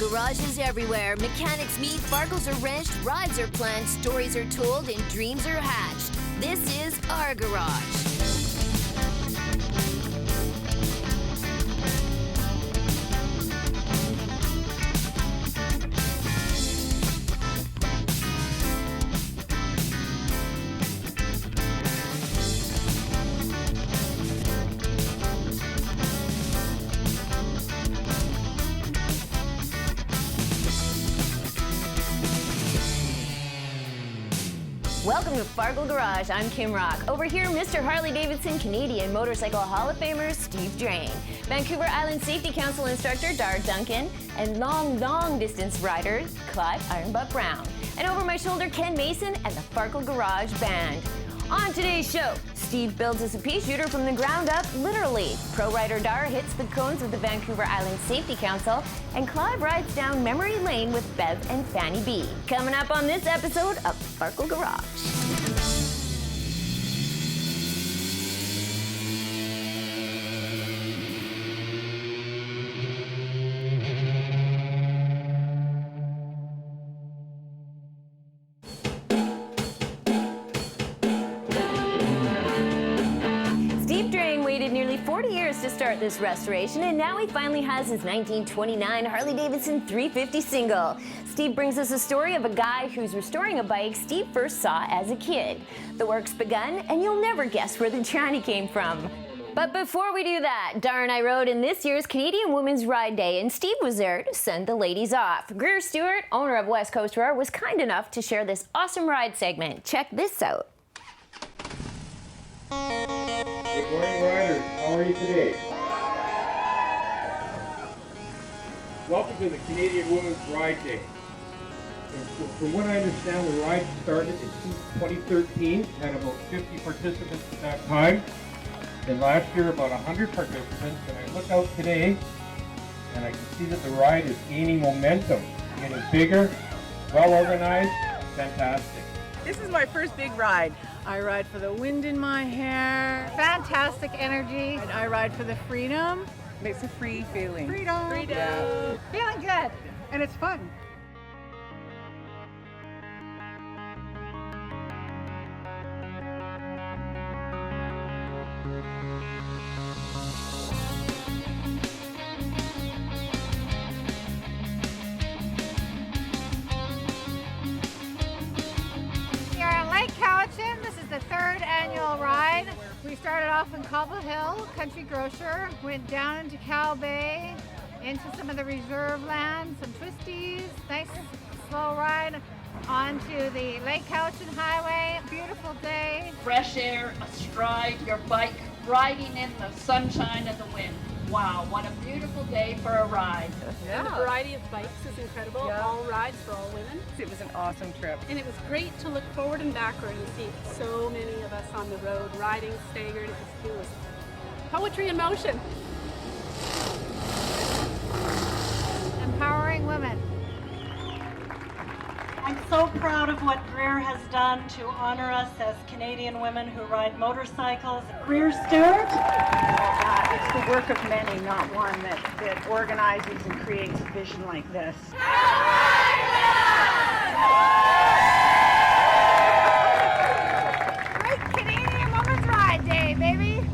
garages everywhere. Mechanics meet, Farkles are wrenched, rides are planned, stories are told, and dreams are hatched. This is our garage. Welcome to Farkle Garage. I'm Kim Rock. Over here, Mr. Harley-Davidson Canadian Motorcycle Hall of Famer Steve Drain, Vancouver Island Safety Council instructor Dar Duncan, and long distance rider Clive Ironbutt Brown. And over my shoulder, Ken Mason and the Farkle Garage Band. On today's show, Steve builds us a peashooter from the ground up, literally. Pro rider Dar hits the cones with the Vancouver Island Safety Council, and Clive rides down memory lane with Bev and Fanny B. Coming up on this episode of Farkle Garage. Nearly 40 years to start this restoration, and now he finally has his 1929 Harley-Davidson 350 single. Steve brings us a story of a guy who's restoring a bike Steve first saw as a kid. The work's begun, and you'll never guess where the tranny came from. But before we do that, Dar and I rode in this year's Canadian Women's Ride Day, and Steve was there to send the ladies off. Greer Stewart, owner of West Coast Roar, was kind enough to share this awesome ride segment. Check this out. Good morning, riders. How are you today? Welcome to the Canadian Women's Ride Day. And from what I understand, the ride started in 2013, had about 50 participants at that time, and last year about 100 participants. And I look out today, and I can see that the ride is gaining momentum, getting bigger, well organized, fantastic. This is my first big ride. I ride for the wind in my hair. Fantastic energy. And I ride for the freedom. Makes a free feeling. Freedom. Freedom. Yeah. Feeling good. And it's fun. This is the third annual ride. We started off in Cobble Hill, Country Grocer, went down into Cow Bay, into some of the reserve land, some twisties, nice slow ride onto the Lake Cowichan Highway. Beautiful day. Fresh air, astride your bike, riding in the sunshine and the wind. Wow, what a beautiful day for a ride. Yeah. And the variety of bikes is incredible. Yeah. All rides for all women. It was an awesome trip. And it was great to look forward and backward and see so many of us on the road riding, staggered. It was poetry in motion. Empowering women. I'm so proud of what Greer has done to honor us as Canadian women who ride motorcycles. Greer Stewart? It's the work of many, not one, that organizes and creates a vision like this. Great Canadian Women's Ride Day, baby!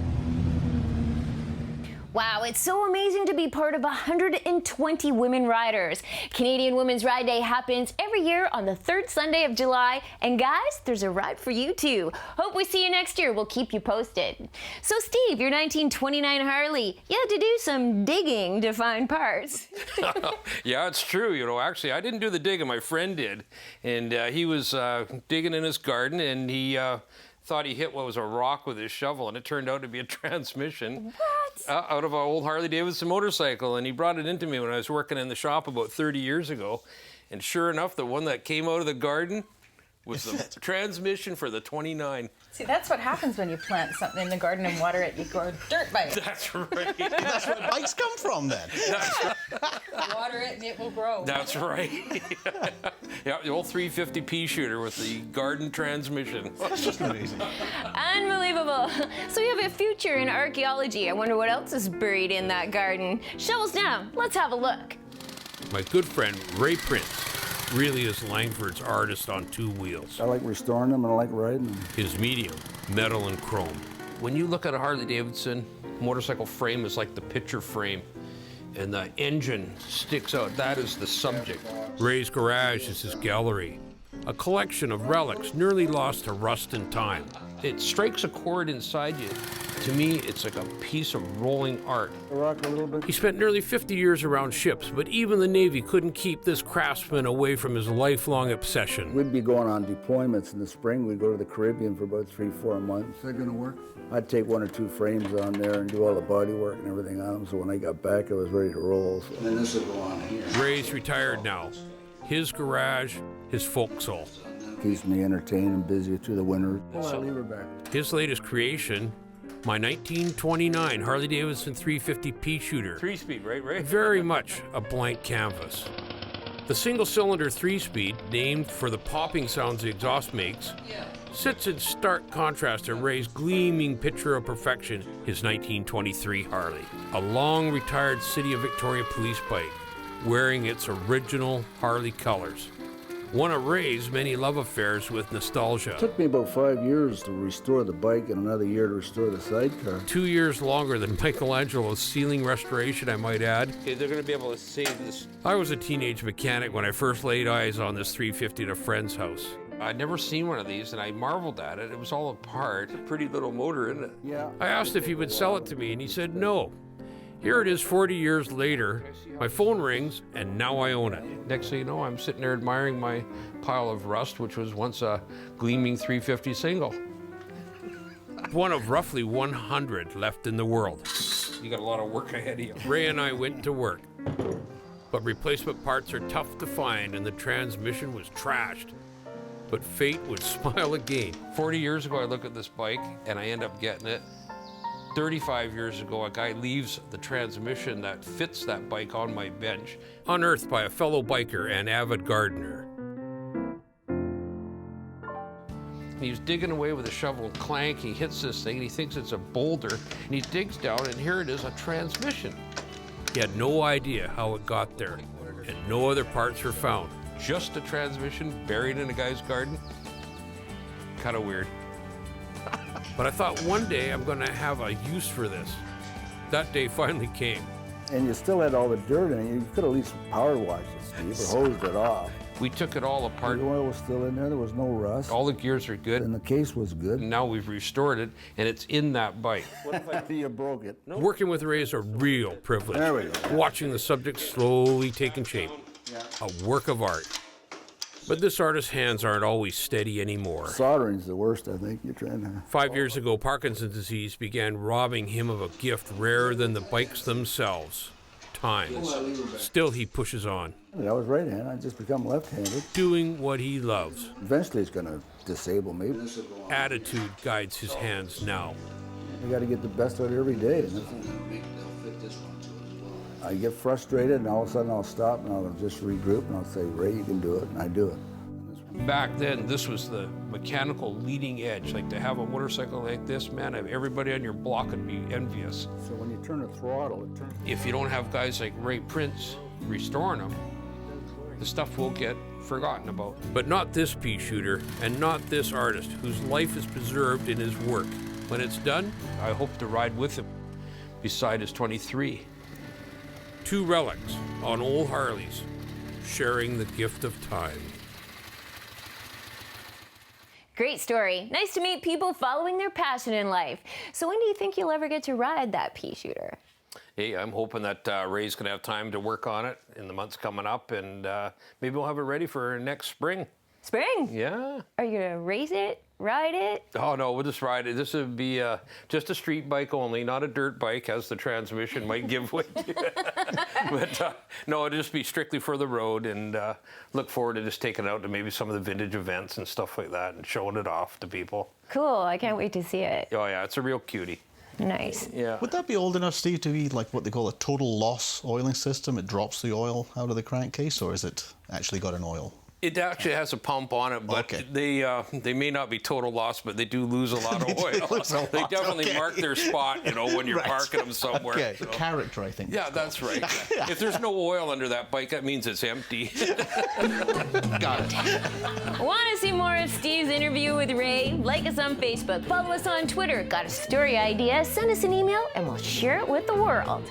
Wow, it's so amazing to be part of 120 women riders. Canadian Women's Ride Day happens every year on the third Sunday of July. And guys, there's a ride for you too. Hope we see you next year. We'll keep you posted. So Steve, your 1929 Harley, you had to do some digging to find parts. Yeah, it's true. You know, actually, I didn't do the digging. My friend did. And he was digging in his garden, and he thought he hit what was a rock with his shovel, and it turned out to be a transmission. Out of an old Harley-Davidson motorcycle, and he brought it into me when I was working in the shop about 30 years ago. And sure enough, the one that came out of the garden was the transmission for the 29. See, that's what happens when you plant something in the garden and water it. You grow dirt by it. That's right. That's where bikes come from, then. That's right. Water it and it will grow. That's right. Yeah, the old 350 peashooter with the garden transmission. That's just amazing. Unbelievable. So you have a future in archaeology. I wonder what else is buried in that garden. Shovels down. Let's have a look. My good friend Ray Prince really is Langford's artist on two wheels. I like restoring them and I like riding them. His medium, metal and chrome. When you look at a Harley-Davidson, motorcycle frame is like the picture frame, and the engine sticks out. That is the subject. Ray's garage is his gallery, a collection of relics nearly lost to rust and time. It strikes a chord inside you. To me, it's like a piece of rolling art. Rock a little bit. He spent nearly 50 years around ships, but even the Navy couldn't keep this craftsman away from his lifelong obsession. We'd be going on deployments in the spring. We'd go to the Caribbean for about 3-4 months. Is that gonna work? I'd take 1 or 2 frames on there and do all the body work and everything on them, so when I got back, I was ready to roll. So. And then this would go on here. Ray's retired now. His garage, his folk soul. Keeps me entertained and busy through the winter. I'll leave her back. His latest creation, my 1929 Harley-Davidson 350 peashooter. 3-speed, right, Ray? Very much a blank canvas. The single-cylinder 3-speed, named for the popping sounds the exhaust makes, sits in stark contrast to Ray's gleaming picture of perfection, his 1923 Harley. A long-retired City of Victoria police bike, wearing its original Harley colors. One of Ray's many love affairs with nostalgia. It took me about 5 years to restore the bike and another year to restore the sidecar. 2 years longer than Michelangelo's ceiling restoration, I might add. Okay, they're going to be able to save this. I was a teenage mechanic when I first laid eyes on this 350 at a friend's house. I'd never seen one of these, and I marveled at it. It was all apart. A pretty little motor, isn't it? Yeah. I asked if he would sell it to me, and he said no. Here it is 40 years later. My phone rings, and now I own it. Next thing you know, I'm sitting there admiring my pile of rust, which was once a gleaming 350 single. One of roughly 100 left in the world. You got a lot of work ahead of you. Ray and I went to work. But replacement parts are tough to find, and the transmission was trashed. But fate would smile again. 40 years ago, I look at this bike, and I end up getting it. 35 years ago, a guy leaves the transmission that fits that bike on my bench, unearthed by a fellow biker and avid gardener. He was digging away with a shovel and clank. He hits this thing and he thinks it's a boulder, and he digs down and here it is, a transmission. He had no idea how it got there, and no other parts were found. Just a transmission buried in a guy's garden. Kind of weird. But I thought one day I'm going to have a use for this. That day finally came. And you still had all the dirt in it. You could at least power wash it, Steve, or hosed it off. We took it all apart. The oil was still in there. There was no rust. All the gears are good. And the case was good. And now we've restored it, and it's in that bike. What if you broke it? Nope. Working with Ray is a real privilege. There we go. Watching the subject slowly taking shape. A work of art. But this artist's hands aren't always steady anymore. Soldering's the worst, I think. You're trying to... 5 years ago, Parkinson's disease began robbing him of a gift rarer than the bikes themselves. Time. Still, he pushes on. I was right-handed. I just become left-handed. Doing what he loves. Eventually, it's going to disable me. Attitude guides his hands now. You got to get the best out of every day. I get frustrated, and all of a sudden I'll stop, and I'll just regroup, and I'll say, Ray, you can do it, and I do it. Back then, this was the mechanical leading edge. Like, to have a motorcycle like this, man, everybody on your block would be envious. So when you turn the throttle, it turns... If you don't have guys like Ray Prince restoring them, the stuff will get forgotten about. But not this pea shooter, and not this artist, whose life is preserved in his work. When it's done, I hope to ride with him beside his 23. Two relics on old Harleys, sharing the gift of time. Great story. Nice to meet people following their passion in life. So when do you think you'll ever get to ride that pea shooter? Hey, I'm hoping that Ray's going to have time to work on it in the months coming up, and maybe we'll have it ready for next spring. Spring? Yeah. Are you going to race it? Ride it? Oh, no, we'll just ride it. This would be just a street bike only, not a dirt bike, as the transmission might give way. But no, it'll just be strictly for the road, and look forward to just taking it out to maybe some of the vintage events and stuff like that and showing it off to people. Cool. I can't wait to see it. Oh, yeah, it's a real cutie. Nice. Yeah. Would that be old enough, Steve, to be like what they call a total loss oiling system? It drops the oil out of the crankcase, or is it actually got an oil? It actually has a pump on it, but they may not be total loss, but they do lose a lot of oil. They definitely mark their spot, you know, when you're parking them somewhere. Okay, so. character, I think. Yeah, that's right. If there's no oil under that bike, that means it's empty. Got it. Want to see more of Steve's interview with Ray? Like us on Facebook, follow us on Twitter. Got a story idea? Send us an email and we'll share it with the world.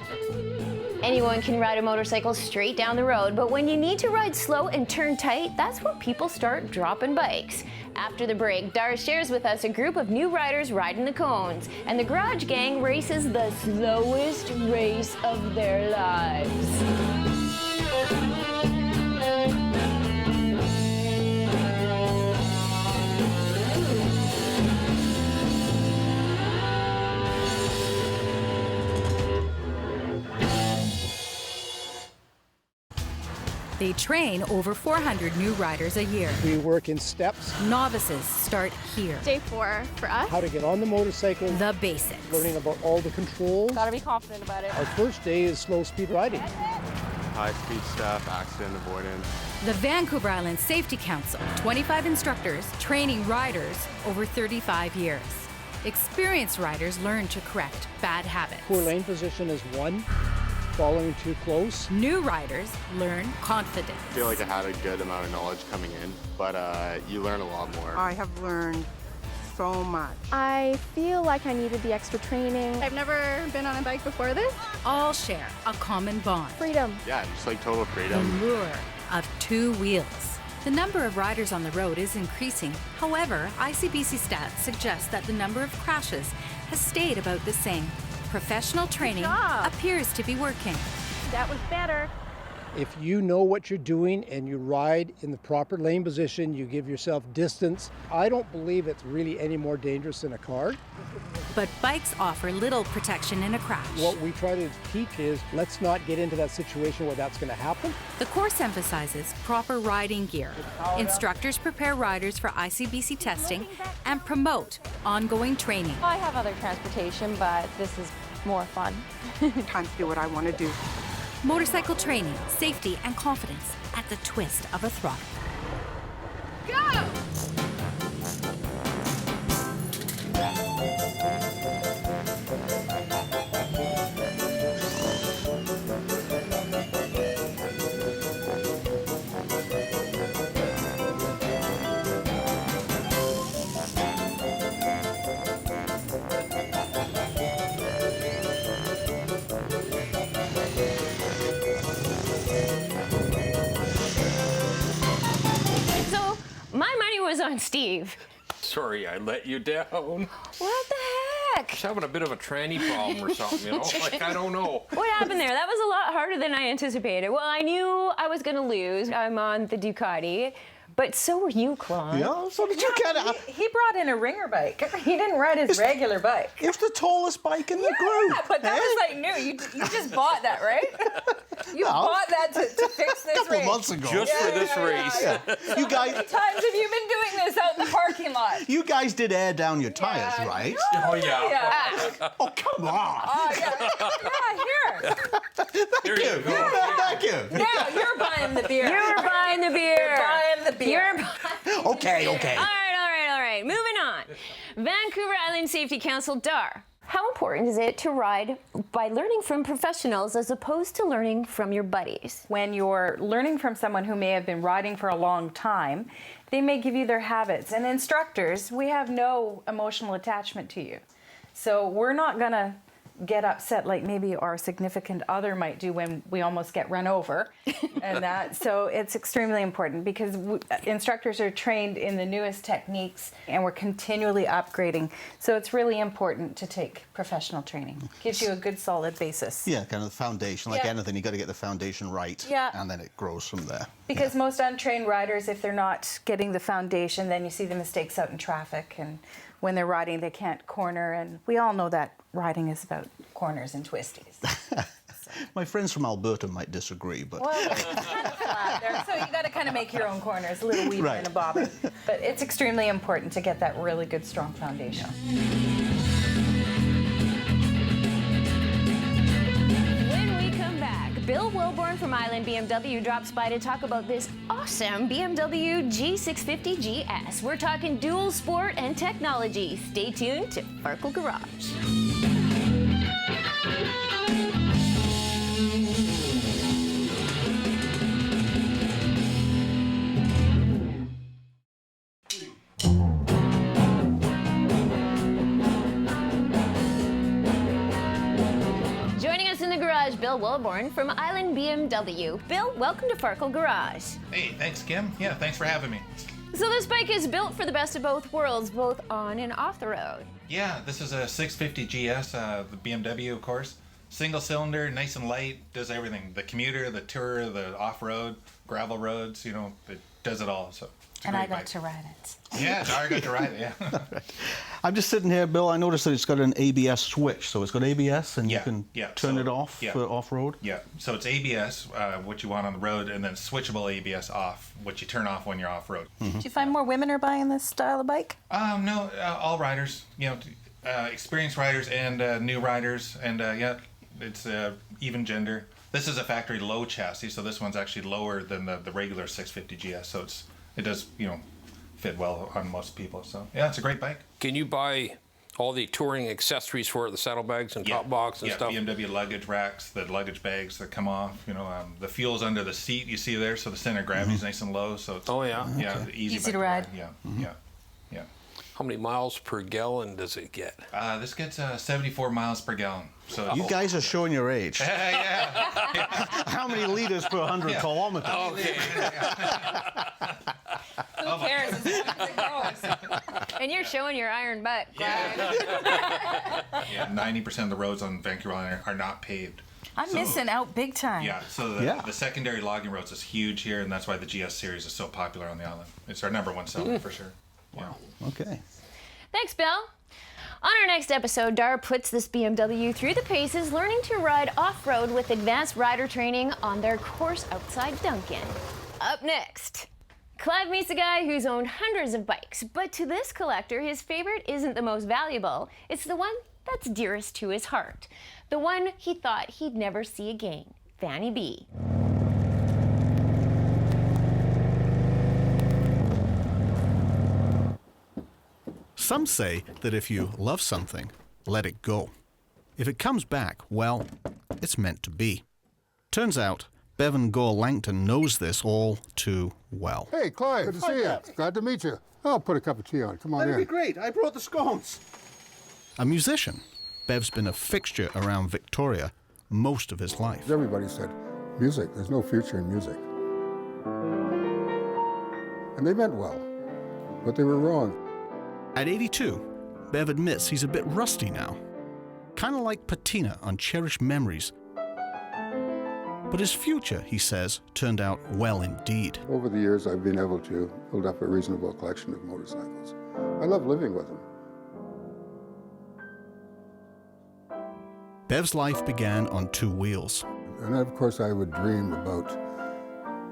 Anyone can ride a motorcycle straight down the road, but when you need to ride slow and turn tight, that's where people start dropping bikes. After the break, Dar shares with us a group of new riders riding the cones, and the Garage Gang races the slowest race of their lives. They train over 400 new riders a year. We work in steps. Novices start here. Day 4 for us. How to get on the motorcycle. The basics. Learning about all the controls. Gotta be confident about it. Our first day is slow speed riding. High-speed stuff, accident avoidance. The Vancouver Island Safety Council, 25 instructors training riders over 35 years. Experienced riders learn to correct bad habits. Poor lane position is one. Following too close. New riders learn confidence. I feel like I had a good amount of knowledge coming in, but you learn a lot more. I have learned so much. I feel like I needed the extra training. I've never been on a bike before this. All share a common bond. Freedom. Yeah, just like total The freedom. lure of two wheels. The number of riders on the road is increasing. However, ICBC stats suggest that the number of crashes has stayed about the same. Professional training appears to be working. That was better. If you know what you're doing and you ride in the proper lane position, you give yourself distance. I don't believe it's really any more dangerous than a car. But bikes offer little protection in a crash. What we try to teach is let's not get into that situation where that's going to happen. The course emphasizes proper riding gear. Instructors prepare riders for ICBC testing and promote ongoing training. I have other transportation, but this is more fun. Time to do what I want to do. Motorcycle training, safety, and confidence at the twist of a throttle. Go! Was on Steve. Sorry, I let you down. What the heck? Just having a bit of a tranny problem or something, you know? Like, I don't know. What happened there? That was a lot harder than I anticipated. Well, I knew I was going to lose. I'm on the Ducati. But so were you, Clive. Yeah, so did you get it. He brought in a ringer bike. He didn't ride his regular bike. It was the tallest bike in the group. Yeah, but that was like new. You just bought that, right? You bought that to fix this a couple race. months ago. Just for this race. Yeah. You guys. How many times have you been doing this out in the parking lot? You guys did air down your tires, right? Oh, yeah. Oh, come on. Oh, yeah. Here you go. Thank you. Now you're buying the beer. You're buying the beer. You're buying the beer. You're buying Okay. All right. Moving on. Vancouver Island Safety Council, DAR. How important is it to ride by learning from professionals as opposed to learning from your buddies? When you're learning from someone who may have been riding for a long time, they may give you their habits. And instructors, we have no emotional attachment to you. So we're not going to get upset like maybe our significant other might do when we almost get run over and that. So it's extremely important because instructors are trained in the newest techniques and we're continually upgrading. So it's really important to take professional training. Gives you a good solid basis. Yeah, kind of the foundation. Like anything, you got to get the foundation right. Yeah. And then it grows from there. Because most untrained riders, if they're not getting the foundation, then you see the mistakes out in traffic, and when they're riding, they can't corner, and we all know that riding is about corners and twisties. My friends from Alberta might disagree, but... Well, it's kind of flat there, so you got to kind of make your own corners, a little weaver and a bobbin. But it's extremely important to get that really good, strong foundation. When we come back, Bill Wilborn from from Island BMW drops by to talk about this awesome BMW G650 GS. We're talking dual sport and technology. Stay tuned to Farkle Garage. Bill Wilborn from Island BMW. Bill, welcome to Farkle Garage. Hey, thanks, Kim. Yeah, thanks for having me. So this bike is built for the best of both worlds, both on and off the road. Yeah, this is a 650 GS, the BMW, of course. Single cylinder, nice and light, does everything. The commuter, the tourer, the off-road, gravel roads, you know, it does it all. So. And I got to ride it. Yeah, Dara got to ride it, yeah. I'm just sitting here, Bill. I noticed that it's got an ABS switch. So it's got ABS and you can turn it off for off-road? Yeah, so it's ABS, what you want on the road, and then switchable ABS off, what you turn off when you're off-road. Do you find more women are buying this style of bike? No, all riders, you know, experienced riders and new riders, and yeah, it's even gender. This is a factory low chassis, so this one's actually lower than the regular 650 GS, so it does, you know, fit well on most people. So yeah, it's a great bike. Can you buy all the touring accessories for it, the saddlebags and top box and stuff? Yeah, BMW luggage racks, the luggage bags that come off. You know, the fuel's under the seat. You see there, so the center of gravity's nice and low. So it's, yeah, easy to ride. Yeah, yeah. How many miles per gallon does it get? This gets 74 miles per gallon. So you guys are showing your age. yeah. How many liters per 100 kilometers? Okay. Who cares? As long as it goes. And you're showing your iron butt. Yeah, 90% of the roads on Vancouver Island are not paved. I'm missing out big time. Yeah, so the secondary logging roads is huge here, and that's why the GS series is so popular on the island. It's our #1 seller for sure. Wow. Okay. Thanks, Bill. On our next episode, Dar puts this BMW through the paces, learning to ride off-road with advanced rider training on their course outside Duncan. Up next, Clive meets a guy who's owned hundreds of bikes, but to this collector, his favorite isn't the most valuable. It's the one that's dearest to his heart. The one he thought he'd never see again, Fanny B. Some say that if you love something, let it go. If it comes back, well, it's meant to be. Turns out, Bevan Gore Langton knows this all too well. Hey, Clive. Good to see you. Glad to meet you. I'll put a cup of tea on. Come on in. That'd be great. I brought the scones. A musician, Bev's been a fixture around Victoria most of his life. Everybody said, music, there's no future in music. And they meant well, but they were wrong. At 82, Bev admits he's a bit rusty now. Kind of like patina on cherished memories. But his future, he says, turned out well indeed. Over the years, I've been able to build up a reasonable collection of motorcycles. I love living with them. Bev's life began on two wheels. And of course, I would dream about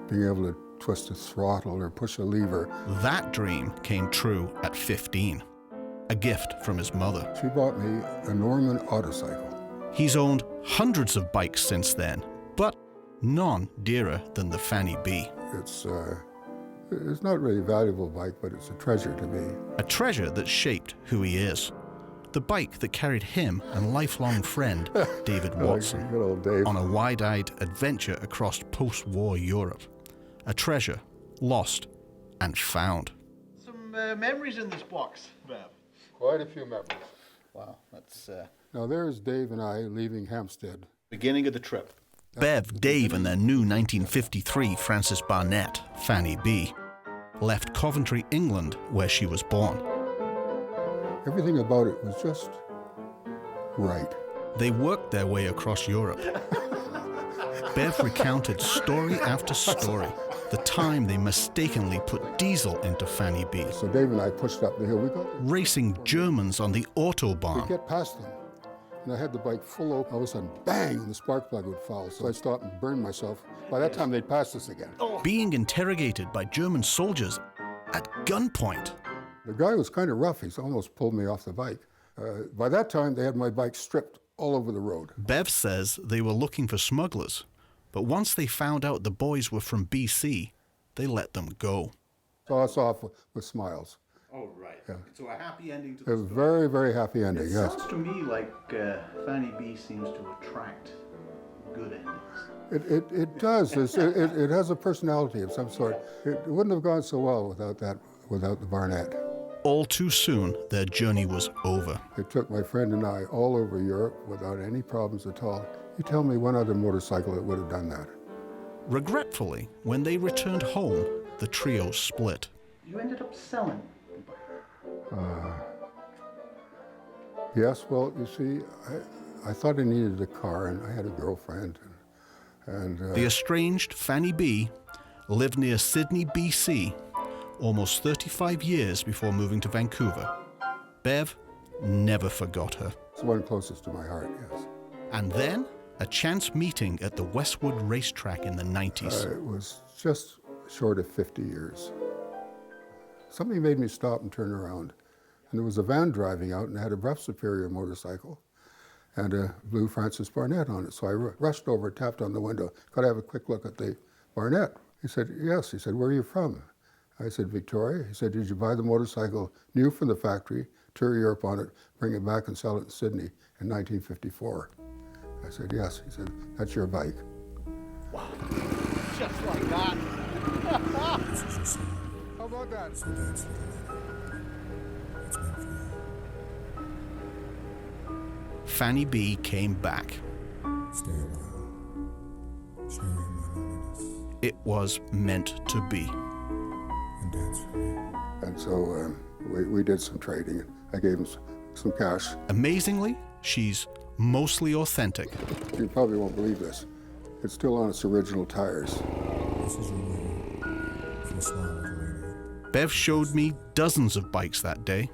being able to twist a throttle or push a lever. That dream came true at 15. A gift from his mother. She bought me a Norman autocycle. He's owned hundreds of bikes since then, but none dearer than the Fanny B. It's not really a valuable bike, but it's a treasure to me. A treasure that shaped who he is. The bike that carried him and lifelong friend David Watson Good old Dave. on a wide-eyed adventure across post-war Europe. A treasure lost and found. Some memories in this box, Bev. Quite a few memories. Wow, that's... Now there's Dave and I leaving Hampstead. Beginning of the trip. Bev, Dave and their new 1953 Francis Barnett, Fanny B, left Coventry, England, where she was born. Everything about it was just right. They worked their way across Europe. Bev recounted story after story, the time they mistakenly put diesel into Fanny B. So Dave and I pushed up the hill. We got racing Germans on the Autobahn. We get past them, and I had the bike full open. All of a sudden, bang, the spark plug would foul. So I stopped and burned myself. By that time, they'd passed us again. Being interrogated by German soldiers at gunpoint. The guy was kind of rough. He's almost pulled me off the bike. By that time, they had my bike stripped all over the road. Bev says they were looking for smugglers, But once they found out the boys were from BC, they let them go. Saw us off with smiles. Oh, right. Yeah. So a happy ending to It the was a story. very, very happy ending, It yes. sounds to me like Fanny B seems to attract good endings. It does. It has a personality of some sort. It wouldn't have gone so well without the Barnett. All too soon, their journey was over. It took my friend and I all over Europe without any problems at all. You tell me one other motorcycle that would have done that. Regretfully, when they returned home, the trio split. You ended up selling. Yes, well, you see, I thought I needed a car, and I had a girlfriend. The estranged Fanny B lived near Sydney, BC, almost 35 years before moving to Vancouver. Bev never forgot her. It's the one closest to my heart, yes. And then, a chance meeting at the Westwood racetrack in the 90s. It was just short of 50 years. Somebody made me stop and turn around. And there was a van driving out and it had a Rough Superior motorcycle and a blue Francis Barnett on it. So I rushed over, tapped on the window. Could I have a quick look at the Barnett? He said, yes. He said, where are you from? I said, Victoria. He said, did you buy the motorcycle new from the factory, tour Europe on it, bring it back and sell it in Sydney in 1954? I said, yes. He said, that's your bike. Wow. Just like that. How about that? So that's what it's meant for you. Fanny B came back. Stay a while. Sharing my loneliness. It was meant to be. And dance for me. And so we did some trading. I gave him some cash. Amazingly, she's mostly authentic. You probably won't believe this. It's still on its original tires. This is your way for a smile with a radio. Bev showed me dozens of bikes that day.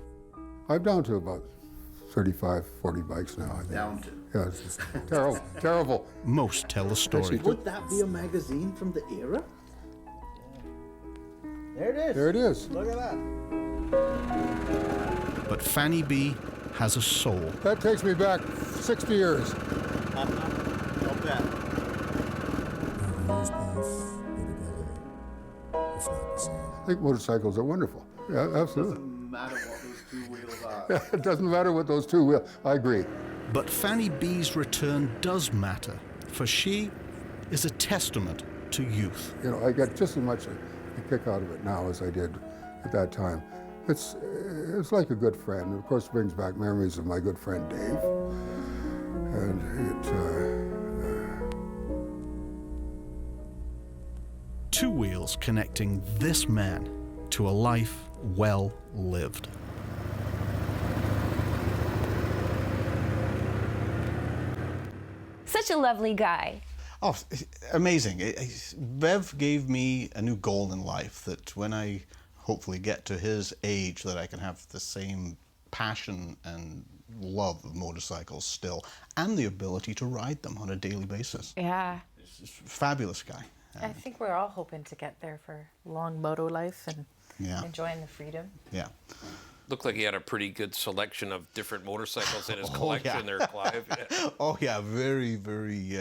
I'm down to about 35, 40 bikes now, I think. Down to. Yeah, it's terrible, terrible. Most tell the story. Actually, Would that be a magazine from the era? There it is. There it is. Look at that. But Fanny B has a soul. That takes me back 60 years. I'll bet. Now the years pass, but together, it's not the same. I think motorcycles are wonderful. Yeah, absolutely. Doesn't matter what those two wheels are. It doesn't matter what those two wheels. I agree. But Fanny B's return does matter, for she is a testament to youth. You know, I get just as much a kick out of it now as I did at that time. It's like a good friend. Of course, it brings back memories of my good friend Dave. And Two wheels connecting this man to a life well lived. Such a lovely guy. Oh, amazing. Bev gave me a new goal in life, that when I hopefully get to his age, that I can have the same passion and love of motorcycles still, and the ability to ride them on a daily basis. Yeah. He's a fabulous guy. I think we're all hoping to get there for long moto life and enjoying the freedom. Yeah. Looked like he had a pretty good selection of different motorcycles in his collection there, Clive. Yeah. Oh, yeah, very, very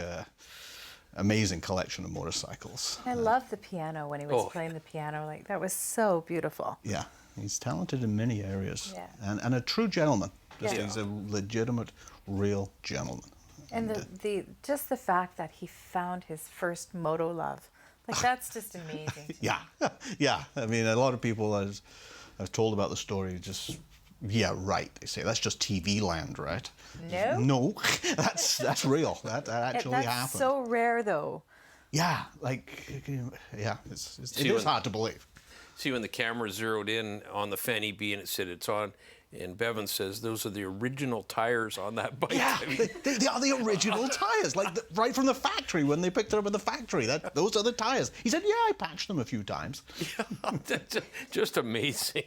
amazing collection of motorcycles. I love the piano when he was playing the piano. Like, that was so beautiful. Yeah, he's talented in many areas. Yeah. And a true gentleman. Yeah. He's a legitimate, real gentleman. And the just the fact that he found his first moto love, like, that's just amazing. Yeah, yeah. I mean, a lot of people, as I've told about the story, just, yeah, right. They say, that's just TV land, right? No. No, that's real. That actually that's happened. So rare, though. Yeah, like, yeah, it is hard to believe. See, when the camera zeroed in on the Fanny B and it said it's on, and Bevan says those are the original tires on that bike. Yeah, I mean, they are the original tires, like right from the factory when they picked it up at the factory. Those are the tires. He said, yeah, I patched them a few times. Yeah, that's just amazing.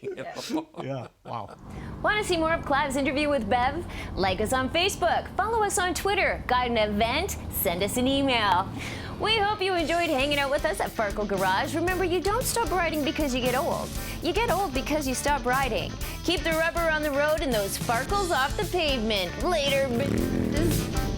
Yeah, wow. Want to see more of Clive's interview with Bev? Like us on Facebook, follow us on Twitter, guide an event, send us an email. We hope you enjoyed hanging out with us at Farkle Garage. Remember, you don't stop riding because you get old. You get old because you stop riding. Keep the rubber on the road and those Farkles off the pavement. Later, bitches.